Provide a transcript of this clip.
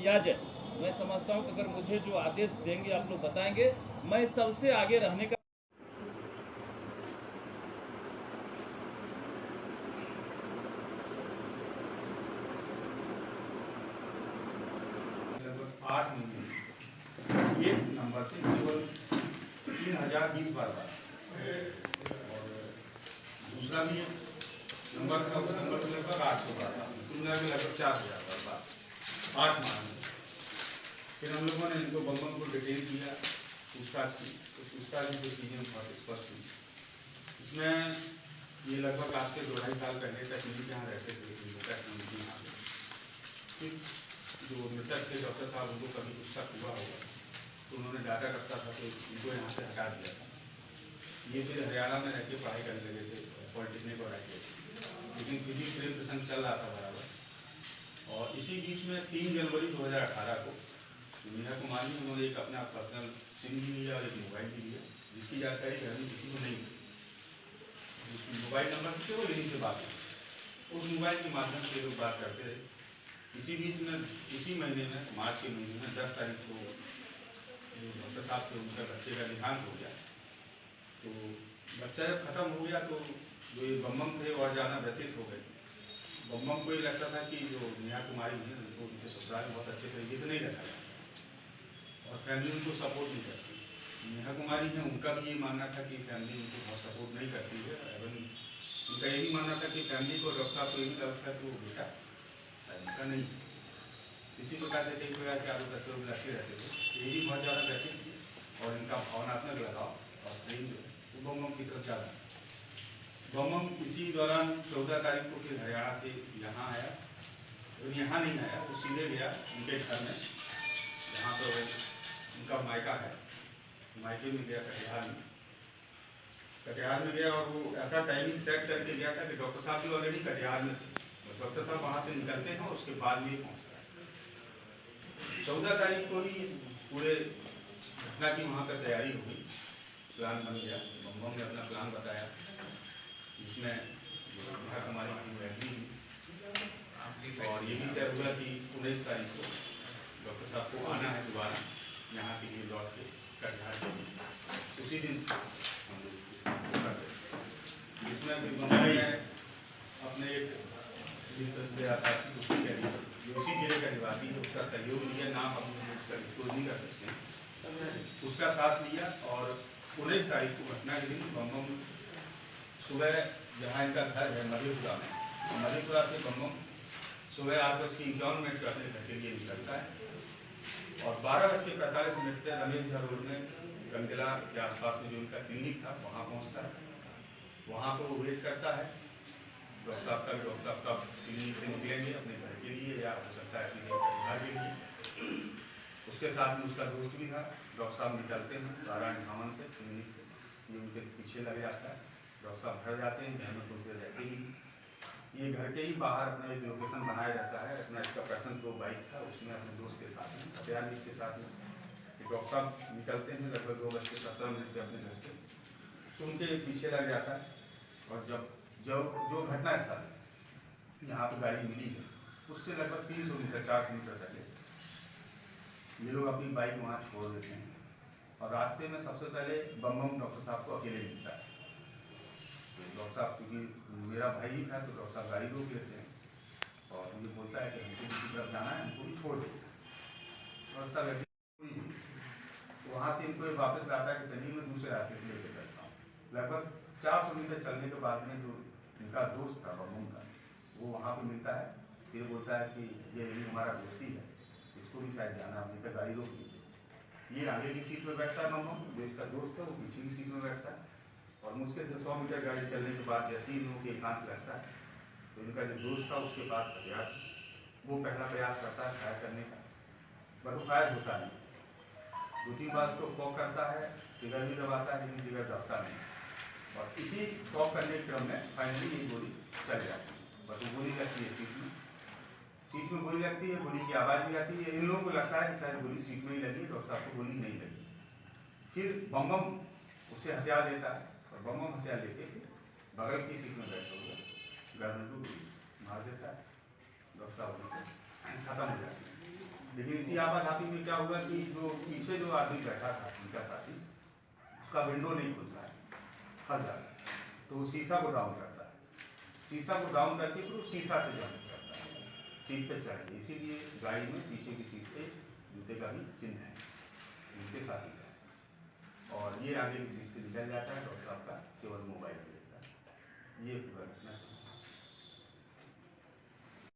किया जाए। मैं समझता हूँ कि अगर मुझे जो आदेश देंगे, आप लोग बताएंगे, मैं सबसे आगे रहने का लगभग 8 महीने एक नंबर से केवल 3020 बार और दूसरा भी नंबर था, उस नंबर से लगभग 800 बार कुल मिला के लगभग 4000 बार 8 माह में। फिर हम लोगों ने इनको बम को डिटेन किया, पूछताछ की, तो पूछताछ की जो चीज़ें बहुत स्पष्ट हुई। इसमें ये लगभग आज से 2-2.5 साल पहले तक नहीं जहाँ रहते थे उनके यहाँ फिर जो मृतक थे डॉक्टर साहब, उनको कभी कुछ शक हुआ होगा तो उन्होंने डाटा रखता था, तो इनको यहाँ से हटा दिया था। ये फिर हरियाणा में रह के पढ़ाई करने लगे थे, पॉलिटेक्निक और IIT, लेकिन फिर भी प्रेम प्रसंग चल रहा था बराबर। और इसी बीच में 3 जनवरी 2018 को मीना कुमारी ने उन्होंने एक अपना पर्सनल सिम भी लिया और एक मोबाइल भी लिया, जिसकी जानकारी घर में किसी को नहीं थी। उस मोबाइल नंबर से केवल इन्हीं से बात हुई, उस मोबाइल के माध्यम से लोग बात करते रहे। इसी बीच में इसी महीने में, मार्च के महीने में 10 तारीख को डॉक्टर साहब से उनका बच्चे का देहांत हो गया। तो बच्चा जब खत्म हो गया तो जो ये बम थे और ज़्यादा व्यथित हो गए। बम को ये लगता था कि जो नेहा कुमारी है उनको उनके ससुराल में बहुत अच्छे तरीके से नहीं रखा जाता और फैमिली उनको सपोर्ट नहीं करती। नेहा कुमारी है, उनका भी ये मानना था कि फैमिली उनको बहुत सपोर्ट नहीं करती है। एवं उनका ये भी मानना था कि फैमिली को, डॉक्टर साहब को ये भी लगता था कि वो बेटा उनका नहीं। इसी प्रकार से कई प्रकार के आरोप तत्व मिलाते रहते थे। ये भी बहुत ज़्यादा व्यथित थी और इनका भावनात्मक लगाव और प्रेम जो है वो बम की तरफ ज़्यादा। बम इसी दौरान 14 तारीख को फिर हरियाणा से यहाँ आया, तो यहाँ नहीं आया, वो सीधे गया उनके घर में जहाँ पर उनका मायका है, मायके में गया कटिहार में गया। और वो ऐसा टाइमिंग सेट करके गया था कि डॉक्टर साहब भी ऑलरेडी कटिहार में थे, डॉक्टर साहब वहाँ से निकलते हैं उसके बाद में पहुँचता है। 14 तारीख को ही इस पूरे घटना की वहाँ पर तैयारी हो गई, प्लान बन गया। बम ने अपना प्लान बताया, जिसमें नेहा कुमारी की एग्री हुई और ये भी तय हुआ कि 19 तारीख को डॉक्टर साहब को आना है दोबारा यहाँ के लिए लौट के कटिहार के लिए। उसी दिन हम लोग इसको करते, जिसमें फिर बम ने अपने एक मित्र से साथी उसकी जो इसी जिले का निवासी है उसका सहयोग लिया, नाम अपने उसका डिस्क्लोज नहीं कर सकते, उसका साथ लिया। और 19 तारीख को घटना के दिन बम सुबह जहाँ इनका घर है मधेपुरा में, मधेपुरा से बम सुबह 8:51 पर अपने घर के लिए निकलता है और 12:45 पर रमेश झा रोड में गंगला के आसपास में जो इनका क्लिनिक था वहाँ पहुँचता है। वहाँ पर वो वेट करता है डॉक्टर साहब का क्लिनिक से निकलेंगे अपने घर के लिए या हो सकता है सीधे परिवार के लिए। उसके साथ में उसका दोस्त भी था। डॉक्टर साहब निकलते हैं 12:58 पे क्लिनिक से, ये उनके पीछे लग जाता है। डॉक्टर साहब घर जाते हैं, घर में कुछ देर रहते ही ये घर के ही बाहर अपना एक लोकेशन बनाया रहता है। अपना इसका पैसन प्रो बाइक था, उसमें अपने दोस्त के साथ में हथियार के साथ में डॉक्टर साहब निकलते हैं लगभग 2:17 पे अपने घर से, तो उनके पीछे लग जाता है। और जब जो घटना स्थल यहाँ पर गाड़ी मिली है उससे लगभग 300 मीटर 400 मीटर तक ये लोग अपनी बाइक वहाँ छोड़ देते हैं। और रास्ते में सबसे पहले बम डॉक्टर साहब को अकेले मिलता है। तो डॉक्टर साहब क्योंकि मेरा भाई ही था तो डॉक्टर साहब गाड़ी रोक लेते हैं और मुझे बोलता है कि हमको किसी तरफ जाना है, हमको भी छोड़ देते हैं। और सब वहाँ से इनको वापस लाता है कि चलिए मैं दूसरे रास्ते से लेकर चलता हूँ। लगभग 400 मीटर चलने के बाद में जो इनका दोस्त था बम का, वो वहाँ पे मिलता है। फिर बोलता है कि ये हमारा दोस्ती है, इसको भी शायद जाना, अपनी तक गाड़ी रोक लीजिए। ये आगे की सीट में बैठता है बम, जो इसका दोस्त है वो पीछे की सीट में बैठता है। और मुश्किल से 100 मीटर गाड़ी चलने के बाद जैसे ही इन लोगों के एकांत लगता है तो इनका जो दोस्त था उसके पास हथियार, वो पहला प्रयास करता है फायर करने का, पर वो फायर होता नहीं। 2-3 बार उसको फॉक करता है, जिगर भी दबाता है, लेकिन जिगर दबता नहीं। और इसी फॉक करने के क्रम में फाइनली ये गोली चल जाती है। बस वो गोली लगती है सीट में गोली लगती है, गोली की आवाज़ भी आती है। इन लोगों को लगता है कि शायद गोली सीट में ही लगी, डॉक्टर साहब को गोली नहीं लगी। फिर बम उससे हथियार लेता है और बम हथियार लेके फिर बगल की सीट में बैठा हुआ गर्दन को मार देता है। डॉक्टर साहब खत्म हो जाती है। लेकिन इसी आपाधापी में क्या हुआ कि जो पीछे जो आदमी बैठा था उनका साथी, उसका विंडो नहीं खुलता है, फंस जाता है, तो वो शीशा को डाउन करता है, शीशा को डाउन करके फिर वो शीशा से जंप करता है, सीट पे चढ़ के। इसीलिए गाड़ी में पीछे की सीट पे जूते का भी चिन्ह है, इनके साथी का है। और ये आगे की सीट से निकल जाता है, डॉक्टर साहब का केवल मोबाइल में लेता है। ये पूरा घटना